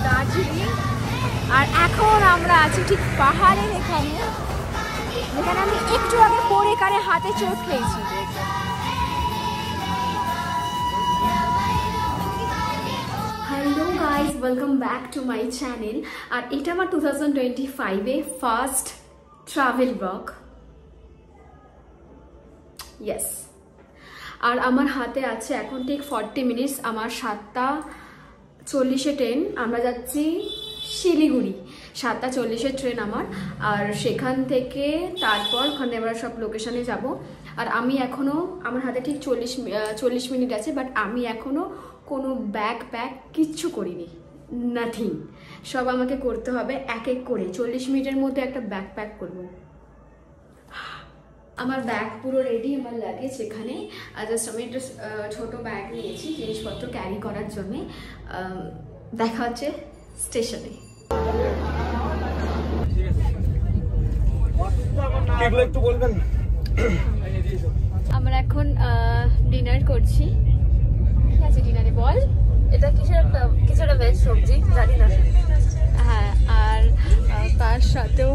দার্জিলিং। আর এখন আমরা আছি ঠিক পাহাড়ের এখানে, যেখানে আমি একটু আগে পড়ে কারে হাতে চোট খেয়েছি। Hello guys, welcome back to my channel. আর এটা আমার 2025-এ ফার্স্ট ট্রাভেল ব্লগ। ইয়েস, আর আমার হাতে আছে এখন ঠিক 40 মিনিটস, আমার 7:40-এ ট্রেন। আমরা যাচ্ছি শিলিগুড়ি, 7:40-এর ট্রেন আমার। আর সেখান থেকে তারপর ওখানে আমরা সব লোকেশনে যাব। আর আমি এখনও, আমার হাতে ঠিক 40 মিনিট আছে, বাট আমি এখনও কোনো ব্যাগ কিচ্ছু করিনি, নাথিং। সব আমাকে করতে হবে এক এক করে। 40 মিনিটের মধ্যে একটা ব্যাগ প্যাক করবো। আমার ব্যাগ পুরো রেডি, আমার লাগেজ এখানে। জাস্ট আমি একটা ছোটো ব্যাগ নিয়েছি জিনিসপত্র ক্যারি করার জন্যে। দেখা হচ্ছে স্টেশনে। আমরা এখন ডিনার করছি। ঠিক আছে, ডিনারে বল এটা কিছু একটা ভেজ সবজি, জানি না। হ্যাঁ, আর তার সাথেও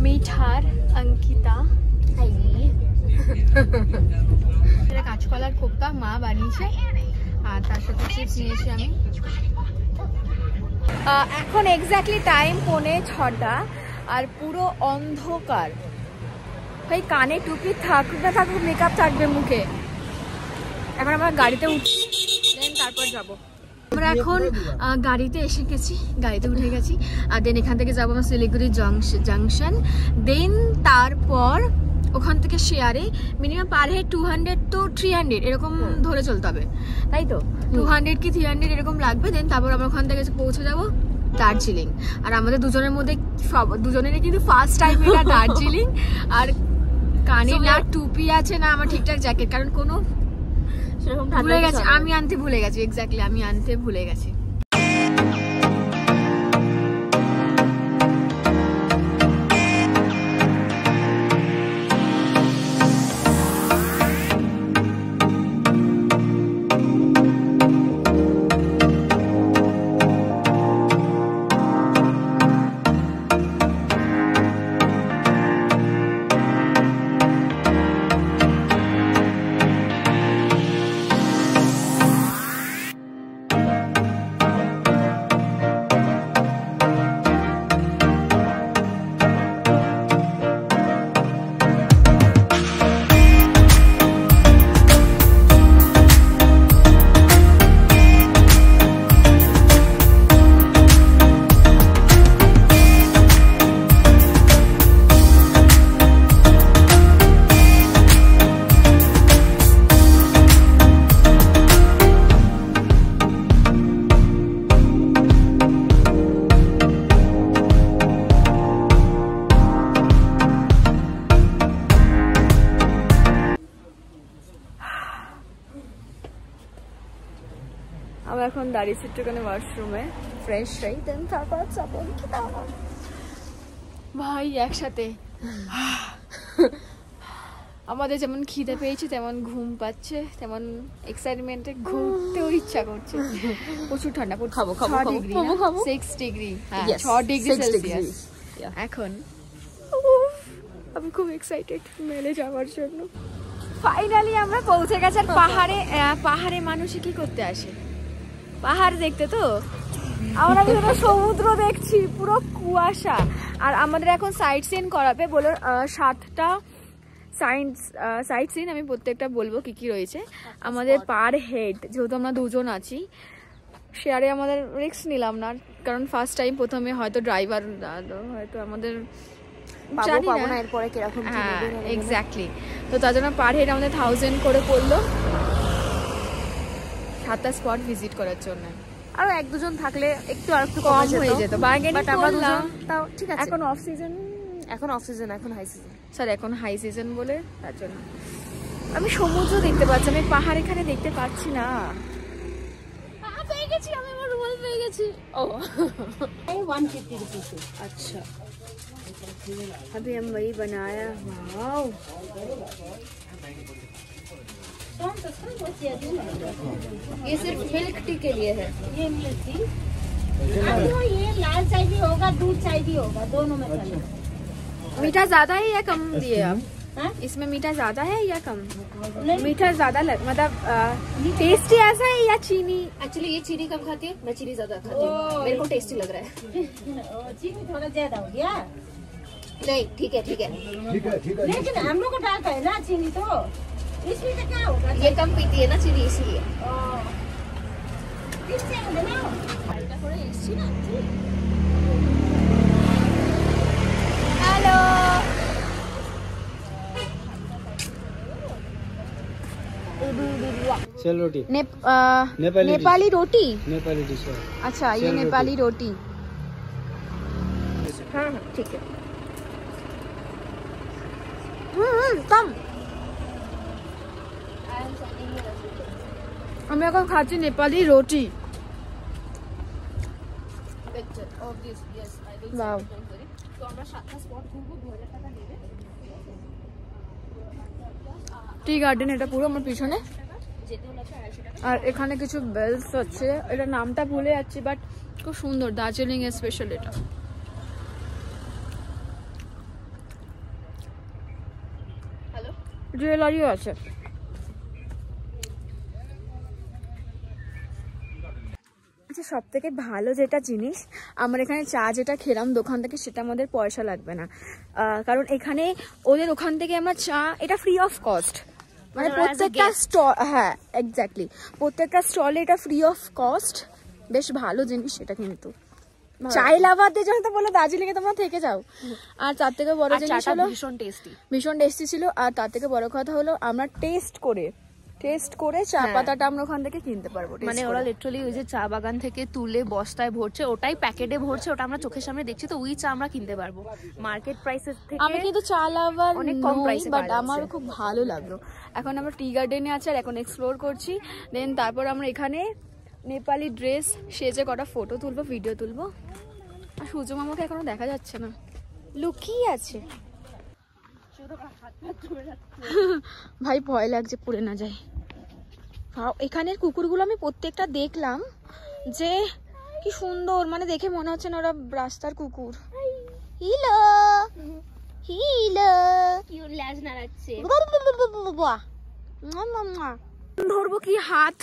মিঠার অঙ্কিতা, এটা কাঁচকলার কোপ্তা মা বানিয়েছে। আর তার সাথে চিপস নিয়েছি আমি। এখন এক্স্যাক্টলি টাইম 5:45 আর পুরো অন্ধকার। ভাই কানে টুপি থাকুক না থাকুক, মেকআপ থাকবে মুখে। এখন আমরা গাড়িতে উঠছি, দেন তারপর যাব। আমরা এখন গাড়িতে এসে গেছি, গাড়িতে উঠে গেছি। আর দেন এখান থেকে যাবো আমরা শিলিগুড়ি জাংশন। দেন তারপর ওখান থেকে শেয়ারে মিনিমাম পার হেড 200 to 300 এরকম ধরে চলতে হবে, তাই তো? 200 কি 300 এরকম লাগবে। দেন তারপর আমরা ওখান থেকে পৌঁছে যাবো দার্জিলিং। আর আমাদের দুজনের মধ্যে দুজনেরই কিন্তু ফার্স্ট টাইম এটা দার্জিলিং। আর কানে না টুপি আছে না আমার ঠিকঠাক জ্যাকেট, কারণ কোনো ভুলে গেছি, আমি আনতে ভুলে গেছি। এক্স্যাক্টলি আমি আনতে ভুলে গেছি। আমরা এখন দাঁড়িয়েছি একটুখানি ওয়াশরুমে, ফ্রেশ হই, দেন তারপর যাবো। ভাই একসাথে আমাদের যেমন খিদে পেয়েছে, তেমন ঘুম পাচ্ছে, তেমন এক্সাইটমেন্টে ঘুরতেও ইচ্ছা করছে। প্রচুর ঠান্ডা, 6 ডিগ্রি, হ্যাঁ 6 ডিগ্রি সেলসিয়াস এখন। আমি খুব এক্সাইটেড মেলে যাওয়ার জন্য। ফাইনালি আমরা পৌঁছে গেছি। আর পাহাড়ে মানুষে কি করতে আসে? পাহাড় দেখতে। তো আমরা সমুদ্র দেখছি, পুরো কুয়াশা। আর আমাদের এখন সাইট সিন করাবে, বলো 7টা সাইট সিন। আমি প্রত্যেকটা বলবো কি কি রয়েছে। আমাদের পার হেড, যেহেতু আমরা দুজন আছি শেয়ারে, আমাদের রিস্ক নিলাম না, কারণ ফার্স্ট টাইম। প্রথমে হয়তো ড্রাইভার হয়তো আমাদের জানি না এরপরে কিরকম। হ্যাঁ এক্স্যাক্টলি। তো তার জন্য পার হেড আমাদের 1000 করে পড়লো 7টা স্পট ভিজিট করার জন্য। আরো 1-2 জন থাকলে একটু কম হয়ে যেত, বার্গেনিং করলাম। তাও ঠিক আছে। এখন অফ সিজন, এখন হাই সিজন। স্যার এখন হাই সিজন বলে তার জন্য আমি সমুদ্র দেখতে পাচ্ছি, আমি পাহাড় এখানে দেখতে পাচ্ছি না। পেয়ে গেছি আমি, আমার রুমাল পেয়ে গেছি। ও 150 रुपीस। अच्छा, अभी हम वही बनाया। वाओ, ये सिर्फ मिल्क टी के लिए है। ये मिल्क टी ये लाल चाय भी होगा, दूध चाय भी होगा, दोनों में चलेगा। मीठा ज्यादा है या कम दिए आप? इसमें मीठा ज्यादा है या कम? मीठा ज्यादा मतलब टेस्टी ऐसा है या चीनी? एक्चुअली ये चीनी कम खाती है, मैं चीनी ज्यादा खाती हूँ, मेरे को टेस्टी लग रहा है। चीनी थोड़ा ज्यादा हो गया। नहीं ठीक है, ठीक है, लेकिन हम लोग को डालता है ना चीनी, तो इसमें तो क्या होगा, ये कम पीती है ना चीनी, इसलिए। हेलो, चल रोटी नेपाली रोटी। नेपाली डिश है। अच्छा, ये नेपाली रोटी। हाँ हाँ ठीक है। কম। আমি এখন খাচ্ছি নেপালি রুটি। ওয়াও। টি গার্ডেন এটা পুরো আমার পিছনে, আর এখানে কিছু বেলস আছে, এটা নামটা ভুলে যাচ্ছি, বাট খুব সুন্দর, দার্জিলিং এর স্পেশাল এটা। জুয়েলারিও আছে। আচ্ছা, সব থেকে ভালো যেটা জিনিস, আমার এখানে চা যেটা খেলাম দোকান থেকে, সেটা আমাদের পয়সা লাগবে না, কারণ এখানে ওদের ওখান থেকে আমরা চা, এটা ফ্রি অফ কস্ট, মানে প্রত্যেকটা স্টল, হ্যাঁ এক্স্যাক্টলি, প্রত্যেকটা স্টলে এটা ফ্রি অফ কস্ট। বেশ ভালো জিনিস এটা কিন্তু। চাই লাভারদের জন্য তো বলে দার্জিলিং এ তোমরা থেকে যাও। আর তার থেকে বড় জিনিস হলো ভীষণ টেস্টি ছিল। আর তার থেকে বড় কথা হলো আমরা টেস্ট করে চা পাতাটা আমরা ওখান থেকে কিনতে পারবো। মানে ওরা লিটারালি ওই যে চা বাগান থেকে তুলে বস্তায় ভরছে, ওটাই প্যাকেটে ভরছে, ওটা আমরা চোখের সামনে দেখছি, তো ওই চা আমরা কিনতে পারবো মার্কেট প্রাইসের থেকে। আমি কিন্তু চা লাভার অনেক কম প্রাইসে, বাট আমার খুব ভালো লাগলো। এখন আমরা টি গার্ডেনে আছি আর এখন এক্সপ্লোর করছি। দেন তারপর আমরা এখানে নেপালি ড্রেস সেজে কটা ফটো তুলবো, ভিডিও তুলবো। আর সূর্য মামাকে এখনো দেখা যাচ্ছে না, লুকিয়ে আছে। ভাই ভয় লাগছে পড়ে না যায়। এখানের কুকুরগুলো আমি প্রত্যেকটা দেখলাম যে কি সুন্দর, মানে দেখে মনে হচ্ছে না ওরা রাস্তার কুকুর। হিলো হিলো ল্যাজ নাড়াচ্ছে। ধরবো কি, হাত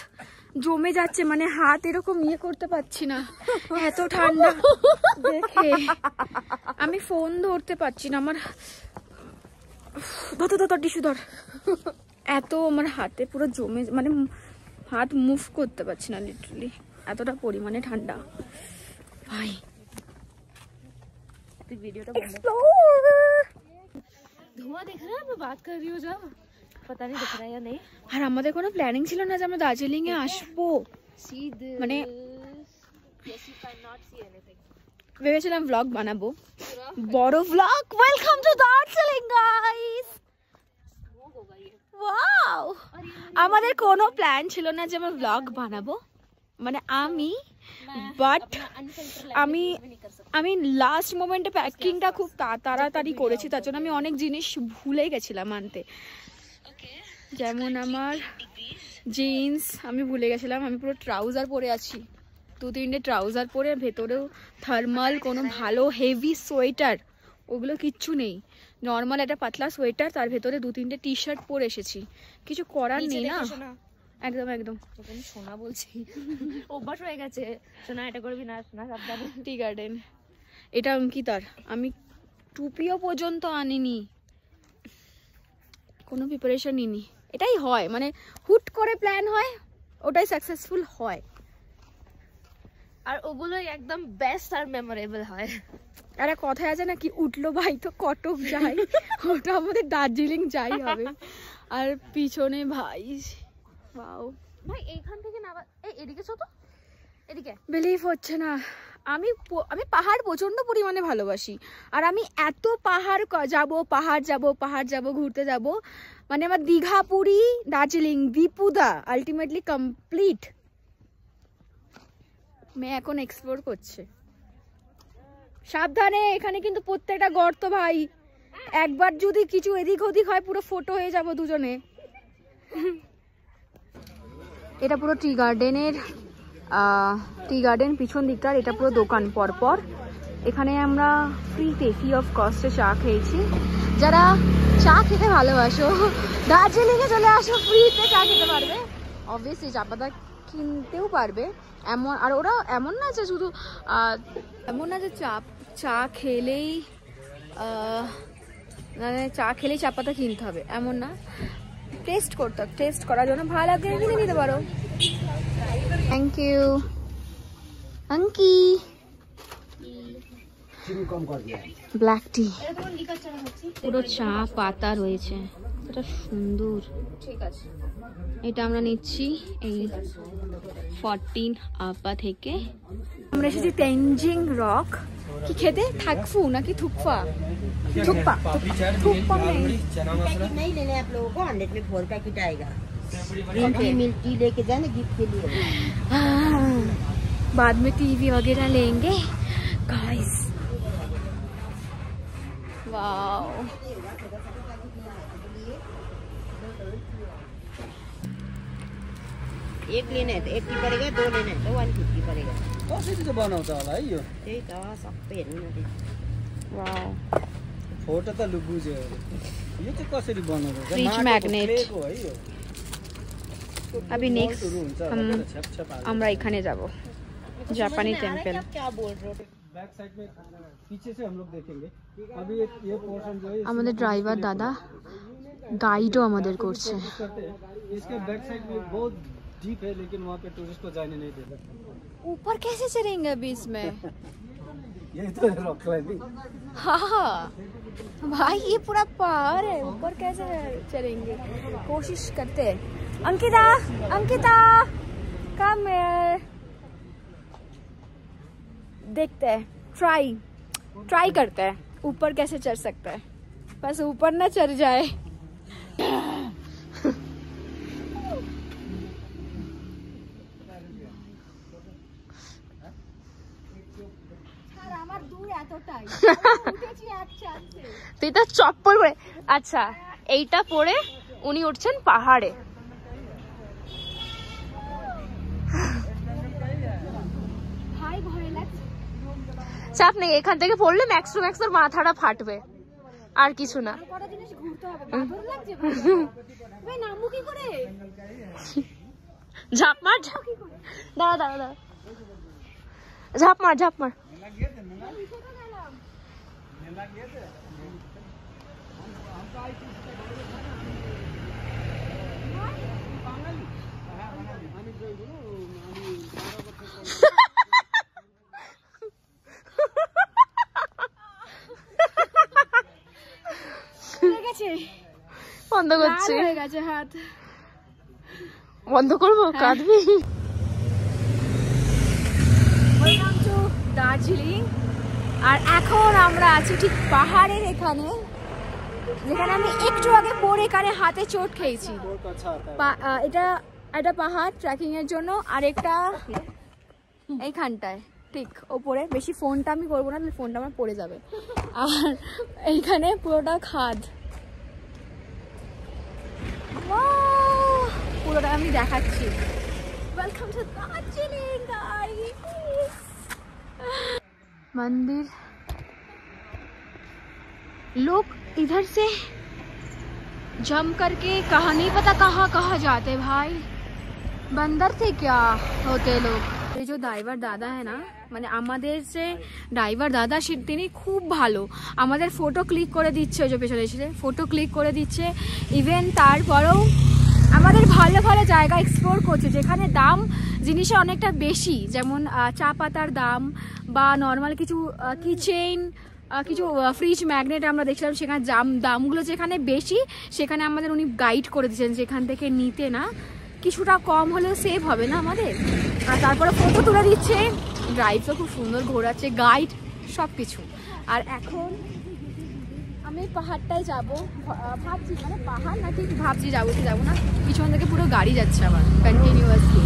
জমে যাচ্ছে, মানে হাত এরকম ইয়ে করতে পারছি না, এত ঠান্ডা দেখে আমি ফোন ধরতে পারছি না। আমার ধর টিস্যু ধর, এত আমার হাতে পুরো জমে, মানে হাত মুভ করতে পারছি না লিটারালি, এতটা পরিমাণে ঠান্ডা। ভাই वीडियो धुआं दिख रहा है, मैं बात कर रही हूँ जब, पता नहीं दिख रहा है या नहीं। আর আমাদের কোনো প্ল্যানিং ছিল না যে আমরা দার্জিলিং এ আসবো, মানে ভেবেছিলাম ব্লগ বানাবো, বড় blog. Welcome to Darjeeling guys. Wow, আমাদের কোনো প্ল্যান ছিল না যে আমরা ব্লগ বানাবো, মানে বাট আমি লাস্ট মোমেন্টে প্যাকিংটা খুব তাড়াতাড়ি করেছি, তার জন্য আমি অনেক জিনিস ভুলে গেছিলাম আনতে। যেমন আমার জিন্স আমি ভুলে গেছিলাম, আমি পুরো ট্রাউজার পরে আছি, 2-3টে ট্রাউজার পরে, ভেতরেও থার্মাল কোনো ভালো হেভি সোয়েটার ওগুলো কিচ্ছু নেই, নর্মাল একটা পাতলা সোয়েটার, তার ভেতরে 2-3টে টি শার্ট পরে এসেছি। কিছু করার নেই না, একদম একদম সোনা বলছি, অভ্যাস হয়ে গেছে। সোনা এটা করবি না, সোনা সাবধানে। টি গার্ডেন, এটা অঙ্কিতার। আমি টুপিও পর্যন্ত আনিনি, কোনো প্রিপারেশন নিইনি। এটাই হয়, মানে হুট করে প্ল্যান হয়, ওটাই সাকসেসফুল হয়, আর ওগুলোই একদম বেস্ট আর মেমোরেবল হয়। আর কথায় আছে না কি, উঠলো ভাই তো কটক যাই, ওটা আমাদের দার্জিলিং যাই হবে। আর পিছনে ভাই, ওয়াও ভাই এইখান থেকে না, এদিকে ছোট, এদিকে বিলিভ হচ্ছে না, আমি পাহাড় প্রচন্ড পরিমাণে ভালোবাসি। আর আমি এত পাহাড় যাব ঘুরতে যাব, মানে আমার দীঘা, পুরী, দার্জিলিং, দীপুদা আলটিমেটলি কমপ্লিট। মেয়ে এখন এক্সপ্লোর করছে, সাবধানে, এখানে কিন্তু প্রত্যেকটা গর্ত ভাই, একবার যদি কিছু এদিক ওদিক হয় পুরো ফটো হয়ে যাব দুজনে। এটা পুরো টি গার্ডেনের টি গার্ডেন পিছন দিকটার, এটা পুরো দোকান পরপর। এখানে আমরা ফ্রিতে, ফ্রি অফ কস্টে চা খেয়েছি। যারা চা খেতে ভালোবাসো দার্জিলিংয়ে চলে আসো, ফ্রিতে চা খেতে পারবে। অবভিয়াসলি চা পাতা কিনতেও পারবে এমন, আর ওরা এমন না যে শুধু এমন না যে চা খেলেই মানে চা খেলেই চা পাতা কিনতে হবে এমন না, টেস্ট করতে হবে। টেস্ট করার জন্য ভালো লাগে কিনে নিতে পারো। থ্যাংক ইউ আঙ্কি। ব্ল্যাক টি, পুরো চা পাতা রয়েছে, এটা সুন্দর। ঠিক আছে, এটা আমরা নিচ্ছি এই 14 আপা থেকে। আমরা এসেছি তেনজিং রক। কি খেতে? থাকফু নাকি থুকফা? थुक्पा थुक्पा नहीं लेने आप लोगों को 100 में 4 पैकेट आएगा। ग्रीन टी मिल्क टी लेके जाना गिफ्ट के लिए। बाद में टीवी वगैरह लेंगे गाइस। वाओ, एक लेना है तो 80 पड़ेगा, 2 लेना है तो 150 पड़ेगा। कसरी चाहिँ बनाउँछ होला है यो? त्यही त सबै हेर्नु न। वाओ, फोटो त लु बुझ्यो। यो चाहिँ कसरी बनाउँछ? फ्रिज मैग्नेट हो है यो। अभी नेक्स्ट আমরা এখানে যাব, जापानी टेंपल। क्या बोल रहे हो? बैक साइड में पीछे से हम लोग देखेंगे। अभी ये पोर्शन जो है আমাদের ড্রাইভার দাদা গাইডও আমাদের করছে। इसके बैक साइड में बहुत डीप है, लेकिन वहाँ पे टूरिस्ट को जाने नहीं देता। ऊपर कैसे चढ़ेंगे अभी इसमें? यही तो रॉक क्लाइंबिंग। हाँ भाई, ये पूरा पहाड़ है, ऊपर कैसे चढ़ेंगे? कोशिश करते हैं। अंकिता, अंकिता कम हियर, देखते हैं, ट्राई करते हैं ऊपर कैसे चढ़ सकता है। बस ऊपर ना चढ़ जाए। তুই তো চপ্পল পরে, আচ্ছা এইটা পরে উনি উঠছেন পাহাড়ে। চাপ নেই, এখান থেকে পড়লে ম্যাক্স টু ম্যাক্স তোর মাথাটা ফাটবে, আর কিছু না। ঝাঁপ মার, দাঁড়া দাঁড়া দাঁড়া, ঝাঁপ মার ঝাঁপ মার। বন্ধ করছি, হাত বন্ধ করবো, কাঁদবি। দার্জিলিং, আর এখন আমরা আছি ঠিক পাহাড়ের এখানে, যেখানে আমি একটু আগে পরে এখানে হাতে চোট খেয়েছি। এটা পাহাড় ট্রেকিং এর জন্য, আর একটা এইখানটায় ঠিক ওপরে। বেশি ফোনটা আমি করবো না, তাহলে ফোনটা আমার পড়ে যাবে। আর এইখানে পুরোটা খাদ, পুরোটা আমি দেখাচ্ছি। Welcome to Darjeeling guys. मंदिर, लोग इधर से जम करके कहाँ नहीं पता कहाँ जाते भाई। बंदर थे क्या होते लोग। ये जो ड्राइवर दादा है ना, মানে আমাদের যে ড্রাইভার দাদা তিনি খুব ভালো, আমাদের ফটো ক্লিক করে দিচ্ছে, ওই যে পেছনে এসে ফটো ক্লিক করে দিচ্ছে। ইভেন তারপরেও আমাদের ভালো ভালো জায়গা এক্সপ্লোর করছে, যেখানে দাম জিনিসের অনেকটা বেশি, যেমন চা পাতার দাম বা নর্মাল কিছু কিচেন, কিছু ফ্রিজ ম্যাগনেট আমরা দেখছিলাম, সেখানে দামগুলো যেখানে বেশি, সেখানে আমাদের উনি গাইড করে দিচ্ছেন যেখান থেকে নিতে, না কিছুটা কম হলেও সেভ হবে না আমাদের। আর তারপরে ফটো তুলে দিচ্ছে, ড্রাইভটা খুব সুন্দর ঘোরাচ্ছে, গাইড সব কিছু। আর এখন আমি পাহাড়টায় যাবো ভাবছি, মানে পাহাড় না ঠিক ভাবছি যাবো কি যাবো না। পিছন থেকে পুরো গাড়ি যাচ্ছে আবার কন্টিনিউয়াসলি।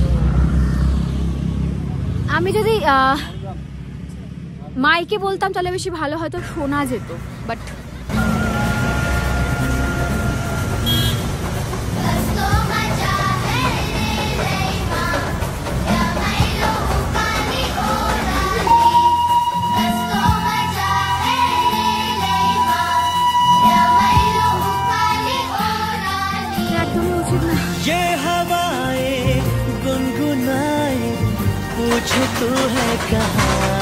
আমি যদি মাইকে বলতাম তাহলে বেশি ভালো হয়তো শোনা যেত, বাট ये हवाएं गुनगुनाए, पूछे तू है कहाँ।